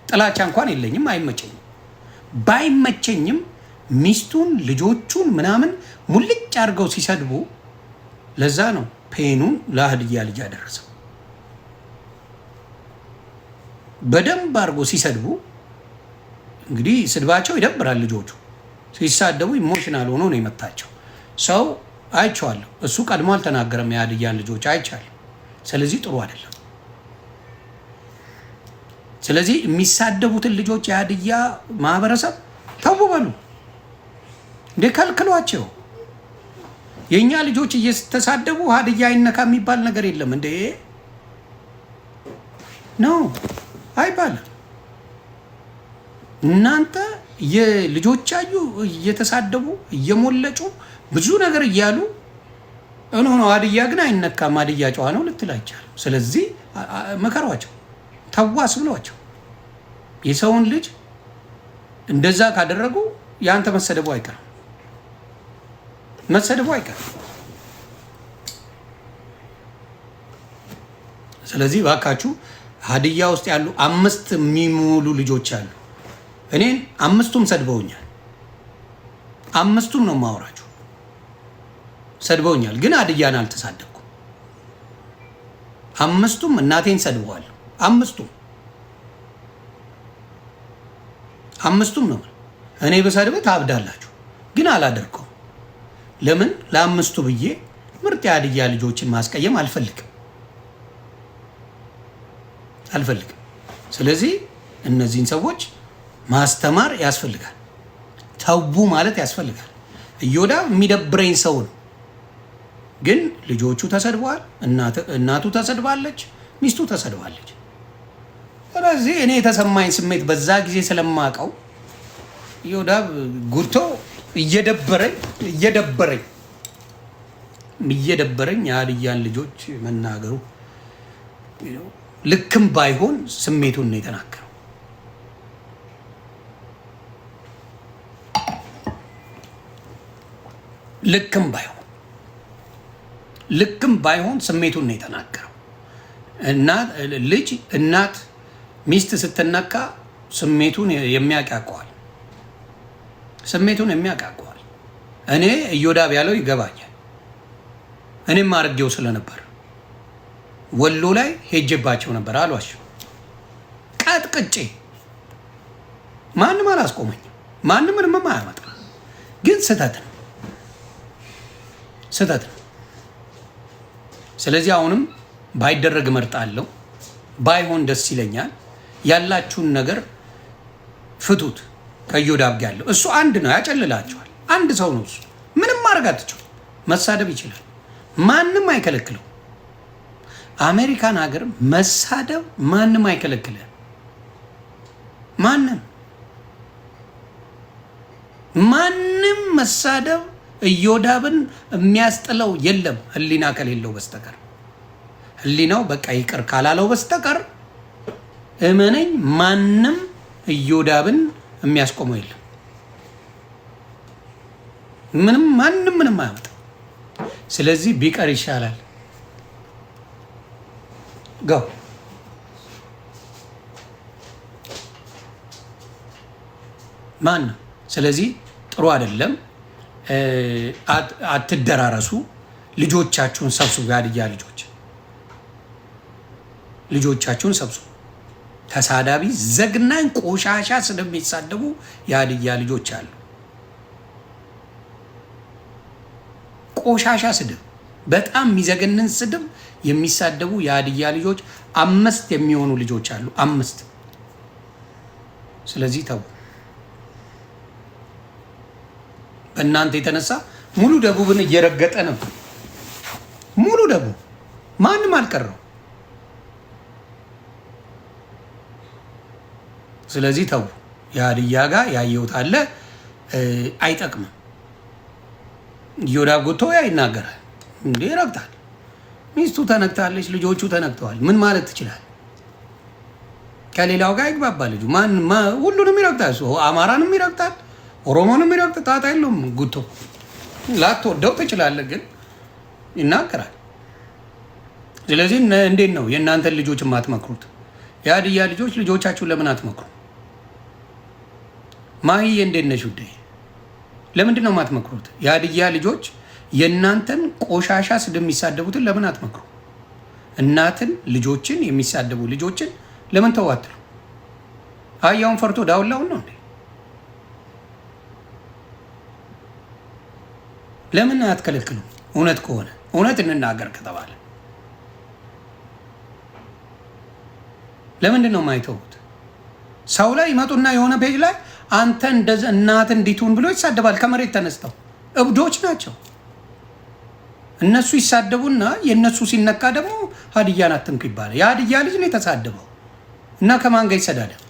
ጥላቻ እንኳን የለኝም፣ አይመቸኝም። ባይመቸኝም ሚስቱን ልጆቹን ምናምን ሙልጭ አድርገው ሲሰድቡ ለዛ ነው ፔኑን ለሀዲያ ልጅ ያደረሰው። በደንብ አድርጎ ሲሰድቡ እንግዲህ ስድባቸው ይደብራል። ልጆቹ ሲሳደቡ ኢሞሽናል ሆኖ ነው የመታቸው። ሰው አይቼዋለሁ። እሱ ቀድሞ አልተናገረም የሀዲያን ልጆች አይቻለሁ። ስለዚህ ጥሩ አይደለም። ስለዚህ የሚሳደቡትን ልጆች የሀዲያ ማህበረሰብ ተው በሉ እንዴ፣ ከልክሏቸው። የእኛ ልጆች እየተሳደቡ ሀዲያ አይነካ የሚባል ነገር የለም እንዴ ነው አይባልም። እናንተ የልጆቻዩ እየተሳደቡ እየሞለጩ ብዙ ነገር እያሉ እኖ ሀዲያ ግን አይነካም፣ ሀዲያ ጨዋ ነው ልትል አይቻልም። ስለዚህ መከሯቸው፣ ተዋስ ብሏቸው። የሰውን ልጅ እንደዛ ካደረጉ ያንተ መሰደቡ አይቀርም፣ መሰደቡ አይቀርም። ስለዚህ ባካችሁ ሀዲያ ውስጥ ያሉ 5 የሚሞሉ ልጆች አሉ። እኔን 5ቱም ሰድበውኛል። 5ቱም ነው የማወራችሁ። ሰድበውኛል፣ ግን ሀዲያን አልተሳደብኩም። 5ቱም እናቴን ሰድበዋል። 5ቱም ነው። እኔ በሰድብህ ታብዳላችሁ፣ ግን አላደርገውም። ለምን? ለ5ቱ ብዬ ምርጥ የሀዲያ ልጆችን ማስቀየም አልፈልግም። ስለዚህ እነዚህን ሰዎች ማስተማር ያስፈልጋል፣ ተው ማለት ያስፈልጋል። እዮዳብ የሚደብረኝ ሰው ነው፣ ግን ልጆቹ ተሰድበዋል፣ እናቱ ተሰድባለች፣ ሚስቱ ተሰድባለች። ስለዚህ እኔ የተሰማኝ ስሜት በዛ ጊዜ ስለማውቀው እዮዳብ ጉቶ እየደበረኝ የሀዲያን ልጆች መናገሩ ልክም ባይሆን ስሜቱን ነው የተናገረው። ልክም ባይሆን ስሜቱን ነው የተናገረው። እናት ሚስት ስትነካ ስሜቱን የሚያቃቀዋል። እኔ እዮዳብ ያለው ይገባኛል። እኔም አድርጌው ስለነበር ወሎ ላይ ሄጄባቸው ነበር። አሏቸው ቀጥቅጬ፣ ማንም አላስቆመኝም። ማንም ምንም አያመጣ። ግን ስህተት ነው። ስለዚህ አሁንም ባይደረግ እመርጣለሁ፣ ባይሆን ደስ ይለኛል። ያላችሁን ነገር ፍቱት። ከእዮዳብ ጋር ያለው እሱ አንድ ነው፣ ያጨልላቸዋል። አንድ ሰው ነው እሱ። ምንም ማድረግ አትችሉ። መሳደብ ይችላል፣ ማንም አይከለክለው። አሜሪካን ሀገር መሳደብ ማንም አይከለክልም። ማንም መሳደብ እዮዳብን የሚያስጥለው የለም፣ ህሊና ከሌለው በስተቀር። ህሊናው በቃ ይቅር ካላለው በስተቀር እመነኝ፣ ማንም እዮዳብን የሚያስቆመው የለም። ማንም አያመጣም። ስለዚህ ቢቀር ይሻላል። ጋው ማነው? ስለዚህ ጥሩ አይደለም። አትደራረሱ። ልጆቻችሁን ሰብስቡ። የሀዲያ ልጆቻችሁን ሰብስቡ። ተሳዳቢ፣ ዘግናኝ፣ ቆሻሻ ስለሚሳደቡ የሀዲያ ልጆች አሉ። ቆሻሻ ስድብ፣ በጣም የሚዘገንን ስድብ የሚሳደቡ የሀዲያ ልጆች 5 የሚሆኑ ልጆች አሉ። 5። ስለዚህ ተው። በእናንተ የተነሳ ሙሉ ደቡብን እየረገጠ ነው። ሙሉ ደቡብ ማንም አልቀረው። ስለዚህ ተው። የሀዲያ ጋር ያየሁት አለ፣ አይጠቅምም። እዮዳብ ጎቶ ይናገራል እንዴ፣ ይረግጣል። ሚስቱ ተነክታለች፣ ልጆቹ ተነክተዋል። ምን ማለት ትችላል? ከሌላው ጋር ይግባባ ልጁ። ሁሉንም ይረግጣል። አማራንም ይረግጣል፣ ኦሮሞንም ይረግጣል። ጣጣ የለውም። ጉቶ ላትወደው ትችላለህ፣ ግን ይናገራል። ስለዚህ እንዴት ነው የእናንተን ልጆች የማትመክሩት? የሀዲያ ልጆች ልጆቻችሁን ለምን አትመክሩ? ማሂዬ እንዴት ነሽ ውዴ? ለምንድን ነው የማትመክሩት? የሀዲያ ልጆች የእናንተን ቆሻሻ ስድብ የሚሳደቡትን ለምን አትመክሩ? እናትን ልጆችን የሚሳደቡ ልጆችን ለምን ተዋትሉ? አህያውን ፈርቶ ዳውላውን ነው እንዴ? ለምን አትከለክሉ? እውነት ከሆነ እውነት እንናገር ከተባለ ለምንድን ነው የማይተውት? ሰው ላይ ይመጡና የሆነ ፔጅ ላይ አንተ እንደዚህ እናት እንዲቱን ብሎ ይሳደባል። ከመሬት ተነስተው እብዶች ናቸው እነሱ። ይሳደቡና የእነሱ ሲነካ ደግሞ ሀዲያን አትንኩ ይባላል። የሀዲያ ልጅ ነው የተሳደበው እና ከማን ጋር ይሰዳደብ?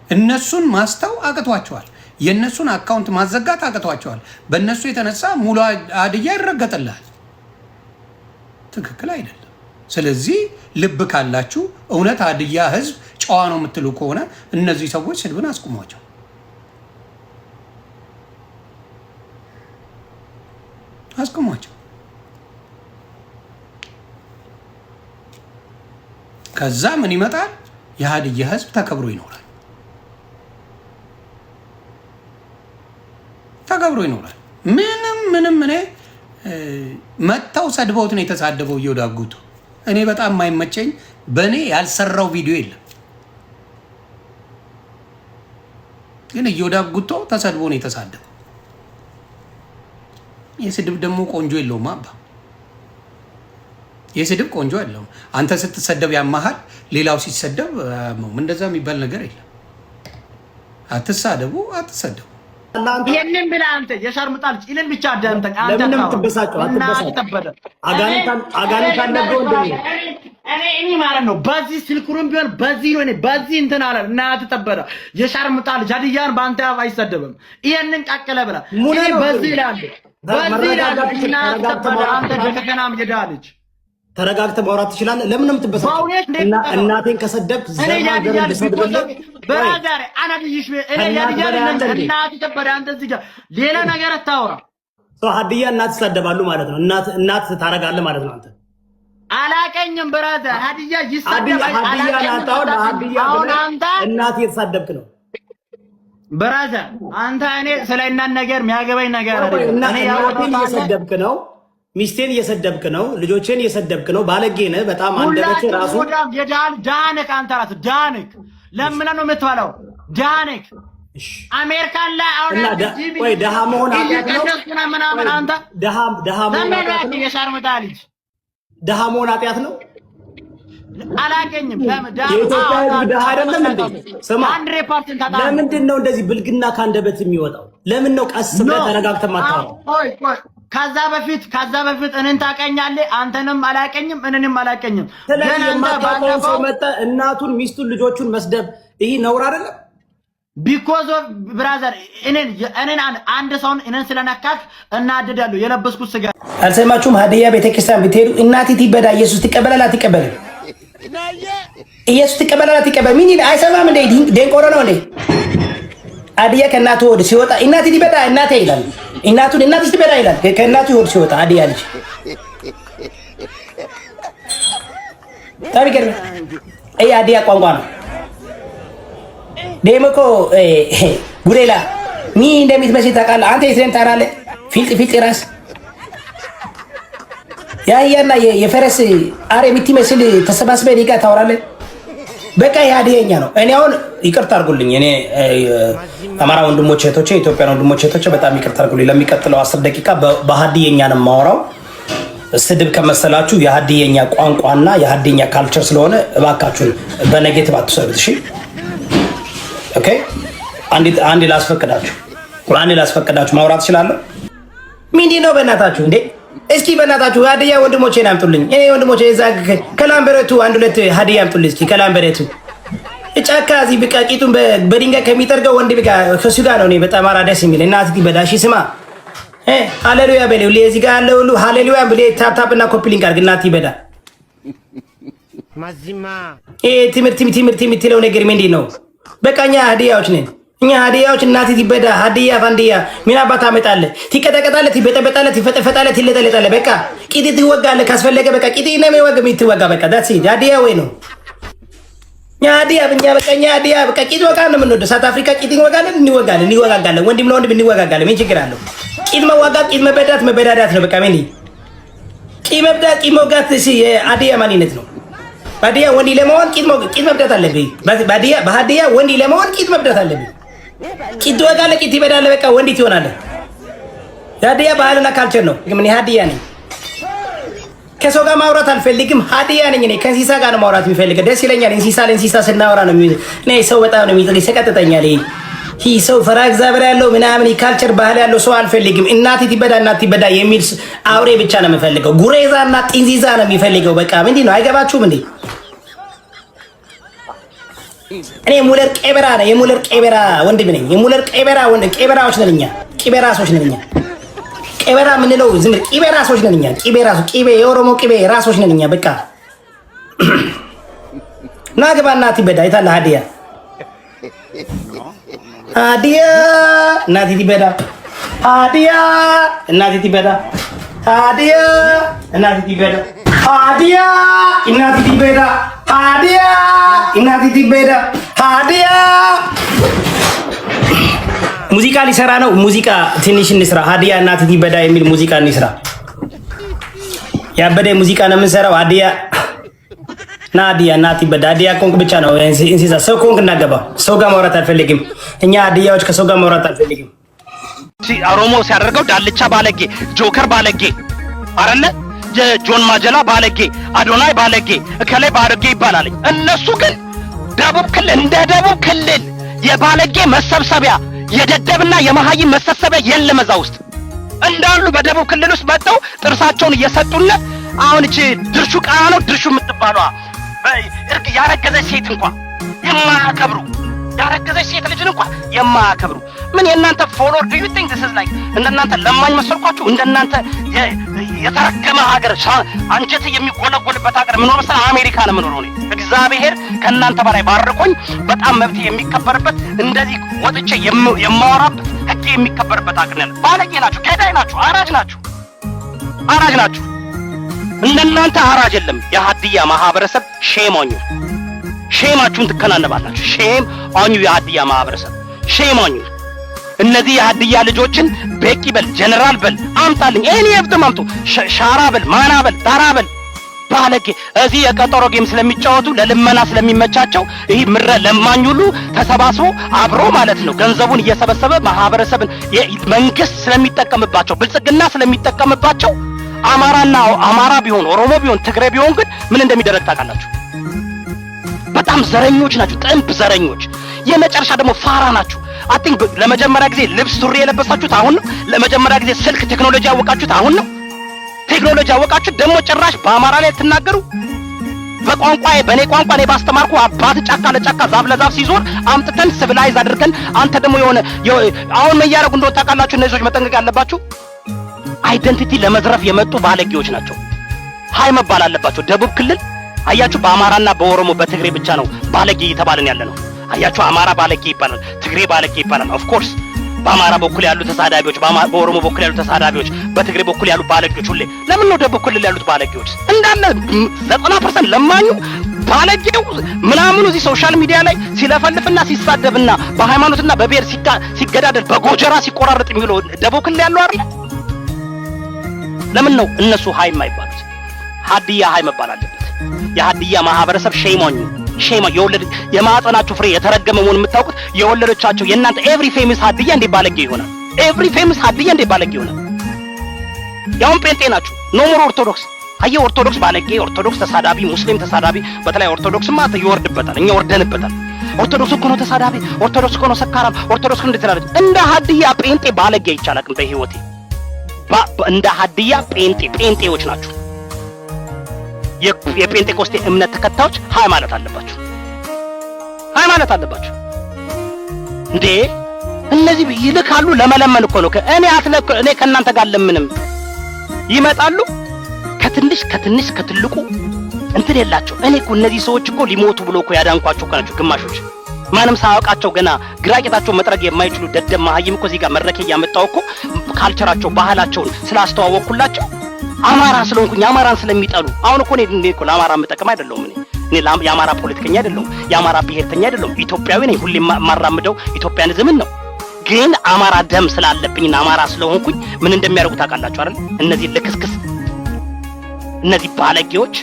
እነሱን ማስተው አቅቷቸዋል። የእነሱን አካውንት ማዘጋት አቅቷቸዋል። በእነሱ የተነሳ ሙሉ ሀዲያ ይረገጥልሃል። ትክክል አይደለም። ስለዚህ ልብ ካላችሁ እውነት ሀዲያ ህዝብ ጨዋ ነው የምትሉ ከሆነ እነዚህ ሰዎች ስድብን አስቁሟቸው። አስቁሟቸው። ከዛ ምን ይመጣል? የሀዲያ ህዝብ ተከብሮ ይኖራል። ተከብሮ ይኖራል። ምንም እኔ መጥተው ሰድበውት ነው የተሳደበው እዮዳብ ጉቶ። እኔ በጣም የማይመቸኝ በእኔ ያልሰራው ቪዲዮ የለም፣ ግን እዮዳብ ጉቶ ተሰድቦ ነው የተሳደበው። የስድብ ደግሞ ቆንጆ የለውም አባ፣ የስድብ ቆንጆ የለውም። አንተ ስትሰደብ ያማሃል፣ ሌላው ሲሰደብ እንደዛ የሚባል ነገር የለም። አትሳደቡ፣ አትሰደቡ። ይሄንን ብለህ አንተ የሻርሙጣ ልጅ ይልን ብቻ አዳምጠኝ። አንተ ለምን ትበሳጨው? አትበሳጨው። አጋንንት አለበት እንዴ? እኔ ማለት ነው በዚህ ስልኩሩም ቢሆን በዚህ ነው። እኔ በዚህ እንትን አለ እና ተጠበረ የሻርሙጣ ልጅ ሀዲያን በአንተ አፍ አይሰደብም። ይሄንን ቀቀለ ብላ እኔ በዚህ ይላል በዚህ ይላል እና ተጠበረ አንተ ደከናም ይዳልጅ ተረጋግተህ ማውራት ትችላለህ። ለምን ነው የምትበሳጨው? እናቴን ከሰደብክ ዘማ ገረድ ሰደብልህ በራዛሬ አናግይሽ እኔ ያዲያን እናት ተበረ አንተ እዚህ ጋር ሌላ ነገር አታወራ። ሰው ሀዲያ እናት ይሰደባሉ ማለት ነው። እናት ታረጋለህ ማለት ነው። አንተ አላቀኝም ብራዘር ሀዲያ ይሰደባል። ሀዲያ ናታው ሀዲያ እናት እየተሳደብክ ነው ብራዘር። አንተ እኔ ስለ እናት ነገር የሚያገባኝ ነገር አይደለም። እኔ ያወጣኝ እየሰደብክ ነው። ሚስቴን እየሰደብክ ነው። ልጆቼን እየሰደብክ ነው። ባለጌ ነህ በጣም። አንደበቴ ራሱ ዳንክ አንተ ራስህ ዳንክ። ለምን ነው የምትበላው? ዳንክ አሜሪካን ላይ አሁን ወይ ደሃ መሆን ኃጢአት ነው? ምናምን አንተ ደሃ መሆን ኃጢአት ነው? የሻርሙጣ ልጅ ደሃ መሆን ኃጢአት ነው? አላገኝም። የኢትዮጵያ ሕዝብ ደሃ አይደለም እንዴ? ስማ፣ ለምንድን ነው እንደዚህ ብልግና ካንደበት የሚወጣው? ለምን ነው ቀስ ብለህ ተረጋግተህ ማታወራው? ከዛ በፊት እኔን ታውቀኛለህ። አንተንም አላቀኝም፣ እኔንም አላቀኝም። ስለዚህ የማታውቀው ሰው መጣ እናቱን፣ ሚስቱን፣ ልጆቹን መስደብ ይሄ ነውር አይደለም? ቢኮዝ ኦፍ ብራዘር እኔን አንድ ሰውን እኔን ስለነካክ እናደዳለሁ። የለበስኩት ስጋ አልሰማችሁም? ሀዲያ ቤተክርስቲያን ብትሄዱ እናት ትበዳ ኢየሱስ ትቀበላል አትቀበልም? ኢየሱስ ትቀበላል አትቀበልም? ምን አይሰማም እንዴ? ደንቆሮ ነው እንዴ? ሀዲያ ከእናቱ ወደ ሲወጣ እናት ትበዳ እናቴ ይላል። እናቱን እናት ትበዳ ይላል። ከእናቱ ወደ ሲወጣ ሀዲያ ልጅ ታሪገር አይ ሀዲያ ቋንቋ ነው። ደምኮ ጉሬላ ሚ እንደምትመስል ታውቃለህ አንተ? የትሬን ታራለህ? ፊልጥ ራስ ያያና የፈረስ አሬ የምትመስል ተሰባስበህ ሊጋ ታወራለህ። በቃ የሀዲየኛ ነው። እኔ አሁን ይቅርታ አድርጉልኝ። እኔ አማራ ወንድሞቼ እህቶቼ፣ ኢትዮጵያን ወንድሞቼ እህቶቼ በጣም ይቅርታ አድርጉልኝ። ለሚቀጥለው 10 ደቂቃ በሀዲየኛ ነው የማወራው። ስድብ ከመሰላችሁ የሀዲየኛ ቋንቋና የሀዲየኛ ካልቸር ስለሆነ እባካችሁን በኔጌቲቭ አትሰሩት። እሺ ኦኬ። አንዴ ላስፈቅዳችሁ ማውራት እችላለሁ። ምንድን ነው በእናታችሁ እንዴ? እስኪ በእናታችሁ ሀዲያ ወንድሞቼን አምጡልኝ። እኔ ወንድሞቼ እዛ ከላምበረቱ 1-2 ሀዲያ አምጡልኝ እስኪ ከላምበረቱ ጫካ እዚህ በቃ ቂጡን በድንጋይ ከሚጠርገው ወንድ በቃ ከሱ ጋር ነው። እኔ በጣም አራ ደስ የሚል እናት በዳሺ ስማ ሃሌሉያ በለው። ለዚህ ጋር ያለው ሁሉ ሃሌሉያ ብለ ታፕ እና ኮፒሊንግ አድርግ። እናት ይበዳ ማዚማ ትምህርት የምትለው ነገር ምንድን ነው? በቃኛ ሀዲያዎች ነን። እኛ ሀዲያዎች እናት ይበዳ ሀዲያ ፋንዲያ ምን አባት አመጣለህ? ትቀጠቀጣለህ፣ ትበጠበጣለህ፣ ትፈጠፈጣለህ፣ ትለጠለጣለህ። በቃ ቂጥ ትወጋለህ ካስፈለገ በቃ ቂጥ ነው የሚወጋ በቃ ዳትስ ኢት ሀዲያ ወይ ነው። ሀዲያ ሀዲያ በቃ ቂጥ ወጋ ነው የምንወደው። ሳውት አፍሪካ ቂጥ እንወጋለን፣ ወንድም ለወንድም እንወጋጋለን። ምን ችግር አለው? ቂጥ መዋጋት፣ ቂጥ መበዳዳት ነው በቃ ምን ቂጥ መውጋት የሀዲያ ማንነት ነው። በሀዲያ ወንድ ለመሆን ቂጥ መብዳት አለብህ። በሀዲያ ወንድ ለመሆን ቂጥ መብዳት አለብህ። ቂጥ ትወጋለህ፣ ቂጥ ትበዳለህ፣ በቃ ወንድ ትሆናለህ። የሀዲያ ባህልና ካልቸር ነው። ምን ሀዲያ ነኝ። ከሰው ጋር ማውራት አልፈልግም። ሀዲያ ነኝ እኔ። ከእንስሳ ጋር ነው ማውራት የሚፈልገው። ደስ ይለኛል። እንስሳ ስናወራ ነው እኔ ሰው በጣም ነው የሚጥል፣ ይሰቀጥጠኛል። ይህ ሰው ፈራ እግዚአብሔር ያለው ምናምን የካልቸር ባህል ያለው ሰው አልፈልግም። እናት ትበዳ የሚል አውሬ ብቻ ነው የምፈልገው። ጉሬዛ እና ጢንዚዛ ነው የሚፈልገው። በቃ ምንድን ነው አይገባችሁም እንዴ? እኔ የሙለር ቄበራ ወንድም ነኝ። የሙለር ቄበራ ወንድም ቄበራዎች ነን እኛ። ቄበራሶች ነን እኛ። ቄበራ ምንለው ዝም ቄበራሶች ነን እኛ። ቄቤ የኦሮሞ ቄቤ ራሶች ነን እኛ። በቃ ናግባ እናት ይበዳ የታለ ሀዲያ እናት ይበዳ ሀዲያ እናት ይበዳ ሀዲያ እናት ይበዳ ሀዲያ እናት ይበዳ ሀዲያ እናት ይበዳ ሀዲያ ሙዚቃ ሊሰራ ነው። ሙዚቃ ትንሽ እንስራ። ሀዲያ እናት ይበዳ የሚል ሙዚቃ እንስራ። ያበደ ሙዚቃ ነው የምንሰራው። ሀዲያ ናዲያ እናት ይበዳ ሀዲያ ኮንክ ብቻ ነው እንስሳ። ሰው ኮንክ እናገባ። ሰው ጋር ማውራት አልፈልግም። እኛ ሀዲያዎች ከሰው ጋር ማውራት አልፈልግም። ኦሮሞ ሲያደርገው ዳልቻ ባለጌ፣ ጆከር ባለጌ አይደለ? ጆን ማጀላ ባለጌ፣ አዶናይ ባለጌ፣ እከሌ ባለጌ ይባላል። እነሱ ግን ደቡብ ክልል እንደ ደቡብ ክልል የባለጌ መሰብሰቢያ የደደብና የመሃይም መሰብሰቢያ የለም። እዛ ውስጥ እንዳሉ በደቡብ ክልል ውስጥ መጥተው ጥርሳቸውን እየሰጡን አሁን እቺ ድርሹ ቃና ነው ድርሹ የምትባሏ እርግ ያረገዘች ሴት እንኳን የማያከብሩ ያረገዘች ሴት ልጅን እንኳን የማያከብሩ ምን የእናንተ ፎሎር ዱ ዩ ቲንክ ዲስ ኢዝ ላይክ እንደናንተ ለማኝ መሰልኳችሁ? እንደናንተ የተረገመ ሀገር አንጀት የሚጎለጎልበት ሀገር ምን ወርሰ አሜሪካ ነው የምኖረው እኔ። እግዚአብሔር ከእናንተ በላይ ባርኮኝ በጣም መብት የሚከበርበት እንደዚህ ወጥቼ የማወራበት ህግ የሚከበርበት ሀገር ነው። ባለጌ ናችሁ፣ ገዳይ ናችሁ፣ አራጅ ናችሁ። እንደናንተ አራጅ የለም። የሀዲያ ማህበረሰብ ሼም ኦን ዩ። ሼማችሁን ትከናነባላችሁ። ሼም ኦን ዩ የሀዲያ ማህበረሰብ ሼም ኦን ዩ። እነዚህ የሀዲያ ልጆችን ቤቂ በል ጀነራል በል አምጣልኝ። እኔ የፍትም አምጡ። ሻራ በል ማና በል ዳራ በል ባለጌ እዚህ የቀጠሮ ጌም ስለሚጫወቱ ለልመና ስለሚመቻቸው ይህ ምረ ለማኝ ሁሉ ተሰባስቦ አብሮ ማለት ነው ገንዘቡን እየሰበሰበ ማህበረሰብን መንግስት ስለሚጠቀምባቸው ብልጽግና ስለሚጠቀምባቸው አማራ ቢሆን ኦሮሞ ቢሆን ትግሬ ቢሆን ግን ምን እንደሚደረግ ታውቃላችሁ? በጣም ዘረኞች ናችሁ፣ ጥንብ ዘረኞች። የመጨረሻ ደግሞ ፋራ ናችሁ። አቲንክ ለመጀመሪያ ጊዜ ልብስ ሱሪ የለበሳችሁት አሁን ነው። ለመጀመሪያ ጊዜ ስልክ ቴክኖሎጂ ያወቃችሁት አሁን ነው። ቴክኖሎጂ ያወቃችሁት ደግሞ ጭራሽ በአማራ ላይ ትናገሩ። በኔ ቋንቋ እኔ ባስተማርኩ አባት ጫካ ለጫካ ዛፍ ለዛፍ ሲዞር አምጥተን ሲቪላይዝ አድርገን አንተ ደግሞ የሆነ አሁን ምን ያደርጉ እንደው ታውቃላችሁ? እነዚህ ሰዎች መጠንቀቅ ያለባችሁ አይደንቲቲ ለመዝረፍ የመጡ ባለጌዎች ናቸው። ሃይ መባል አለባቸው። ደቡብ ክልል አያችሁ፣ በአማራና በኦሮሞ በትግሬ ብቻ ነው ባለጌ እየተባለን ያለ ነው። አያችሁ፣ አማራ ባለጌ ይባላል፣ ትግሬ ባለጌ ይባላል። ኦፍ ኮርስ በአማራ በኩል ያሉ ተሳዳቢዎች፣ በኦሮሞ በኩል ያሉ ተሳዳቢዎች፣ በትግሬ በኩል ያሉ ባለጌዎች ሁሌ ለምን ነው ደቡብ ክልል ያሉት ባለጌዎች እንዳለ 90% ለማኙ ባለጌው ምናምኑ እዚህ ሶሻል ሚዲያ ላይ ሲለፈልፍና ሲሳደብና በሃይማኖትና በብሔር ሲገዳደል በጎጀራ ሲቆራረጥ የሚለው ደቡብ ክልል ያለው አይደል? ለምን ነው እነሱ ሃይ የማይባሉት? ሀዲያ ሃይ መባል አለበት። የሀዲያ ማህበረሰብ ሼሞኝ የወለድ የማህፀናችሁ ፍሬ የተረገመ መሆኑን የምታውቁት የወለዶቻቸው የእናንተ ኤቭሪ ፌመስ ሀዲያ እንዴ ባለጌ ይሆናል? ኤቭሪ ፌመስ ሀዲያ እንዴ ባለጌ ይሆናል? ያውን ጴንጤ ናችሁ። ኖ ሞር ኦርቶዶክስ። አየህ፣ ኦርቶዶክስ ባለጌ፣ ኦርቶዶክስ ተሳዳቢ፣ ሙስሊም ተሳዳቢ። በተለይ ኦርቶዶክስ ማለት ይወርድበታል፣ እኛ ወርደንበታል። ኦርቶዶክስ እኮ ነው ተሳዳቢ፣ ኦርቶዶክስ እኮ ነው ሰካራም፣ ኦርቶዶክስ እንዴት ትላለች? እንደ ሀዲያ ጴንጤ ባለጌ ይቻላል በህይወቴ። እንደ ሀዲያ ጴንጤዎች ናችሁ። የጴንጤቆስቴ እምነት ተከታዮች ሃይ ማለት አለባችሁ። ሃይ ማለት አለባችሁ እንዴ! እነዚህ ይልካሉ ለመለመን እኮ ነው። እኔ ከእናንተ ጋር ለምንም ይመጣሉ። ከትንሽ ከትልቁ እንትን የላቸው። እኔ እኮ እነዚህ ሰዎች እኮ ሊሞቱ ብሎ እኮ ያዳንኳቸው ናቸው ግማሾች። ማንም ሳያውቃቸው ገና ግራቂታቸው መጥረግ የማይችሉ ደደብ መሀይም እኮ እዚህ ጋር መድረክ እያመጣው እኮ ካልቸራቸው ባህላቸውን ስላስተዋወቅኩላቸው አማራ ስለሆንኩኝ አማራን ስለሚጠሉ አሁን እኮ እኔ እኮ ለአማራ መጠቀም አይደለሁም እኔ የአማራ ፖለቲከኛ አይደለሁም የአማራ ብሔርተኛ አይደለሁም ኢትዮጵያዊ ነኝ ሁሌ ማራምደው ኢትዮጵያንዝምን ነው ግን አማራ ደም ስላለብኝና አማራ ስለሆንኩኝ ምን እንደሚያደርጉ ታውቃላችሁ አይደል እነዚህ ለክስክስ እነዚህ ባለጌዎች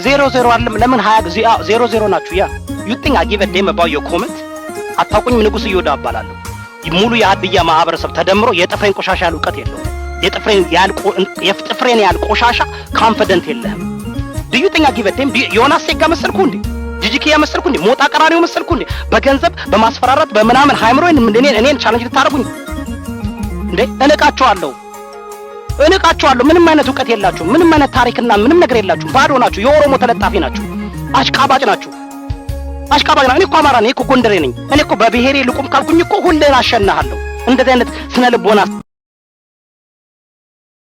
00 አይደለም ለምን 00 ናችሁ ያ you think I give a damn about your comment አታውቁኝም ንጉስ ይወዳ አባላለሁ ሙሉ የሀድያ ማህበረሰብ ተደምሮ የጥፍሬን ቆሻሻ ዕውቀት የለውም የጥፍሬን ያል ቆሻሻ ኮንፊደንት የለህም do you think I give a damn ዮናስ ሴጋ መሰልኩ እንዴ ጂጂኪያ መሰልኩ እንዴ ሞጣ ቀራኒው መሰልኩ እንዴ በገንዘብ በማስፈራራት በመናምን ሃይምሮን እኔን ቻሌንጅ ልታረጉኝ እንዴ እነቃቸዋለሁ ምንም አይነት ዕውቀት የላችሁ ምንም አይነት ታሪክና ምንም ነገር የላችሁ ባዶ ናችሁ የኦሮሞ ተለጣፊ ናችሁ አሽቃባጭ ናችሁ እኔ እኮ አማራ ነኝ እኮ ጎንደሬ ነኝ እኔ እኮ በብሔሬ ልቁም ካልኩኝ እኮ ሁሌን አሸናሃለሁ እንደዚህ አይነት ስነ ልቦና